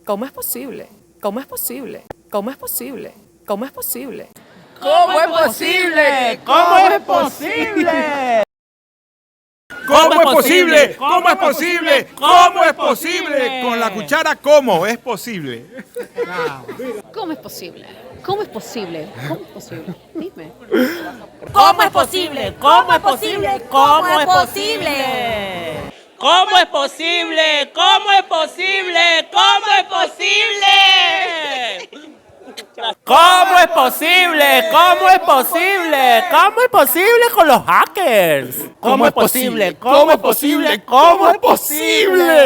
¿Cómo es posible? ¿Cómo es posible? ¿Cómo es posible? ¿Cómo es posible? ¿Cómo es posible? ¿Cómo es posible? ¿Cómo es posible? ¿Cómo es posible? ¿Cómo es posible? Con la cuchara, ¿cómo es posible? ¿Cómo es posible? ¿Cómo es posible? ¿Cómo es posible? Dime. ¿Cómo es posible? ¿Cómo es posible? ¿Cómo es posible? ¿Cómo es posible? ¿Cómo es posible? ¿Cómo es posible? ¿Cómo es posible? ¿Cómo es posible? ¿Cómo es posible con los hackers? ¿Cómo es posible? ¿Cómo es posible? ¿Cómo es posible?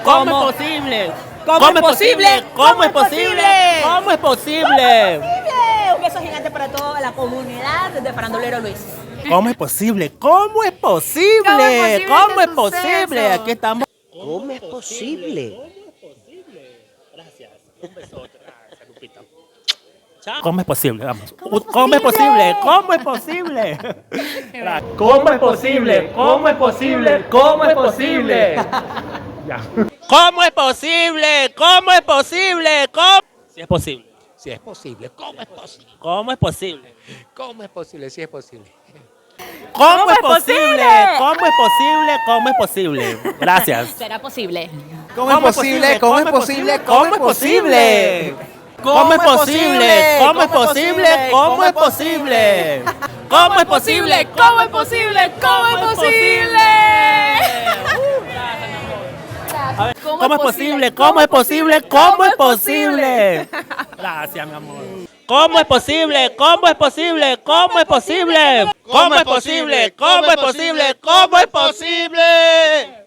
¿Cómo es posible? ¿Cómo es posible? ¿Cómo es posible? ¿Cómo es posible? Un beso gigante para toda la comunidad de Farandulero Luis. ¿Cómo es posible? ¿Cómo es posible? ¿Cómo es posible? Aquí estamos. ¿Cómo es posible? ¿Cómo es posible? Vamos. ¿Cómo es posible? ¿Cómo es posible? ¿Cómo es posible? ¿Cómo es posible? ¿Cómo es posible? ¿Cómo es posible? ¿Cómo es posible? ¿Cómo? Si es posible. Si es posible, ¿cómo es posible? ¿Cómo es posible? ¿Cómo es posible? Si es posible. ¿Cómo es posible? ¿Cómo es posible? ¿Cómo es posible? Gracias. ¿Será posible? ¿Cómo es posible? ¿Cómo es posible? ¿Cómo es posible? ¿Cómo es posible? ¿Cómo es posible? ¿Cómo es posible? ¿Cómo es posible? ¿Cómo es posible? ¿Cómo es posible? ¿Cómo es posible? ¿Cómo es posible? ¿Cómo es posible? Gracias, mi amor. ¿Cómo es posible? ¿Cómo es posible? ¿Cómo es posible? ¿Cómo es posible? ¿Cómo es posible? ¿Cómo es posible?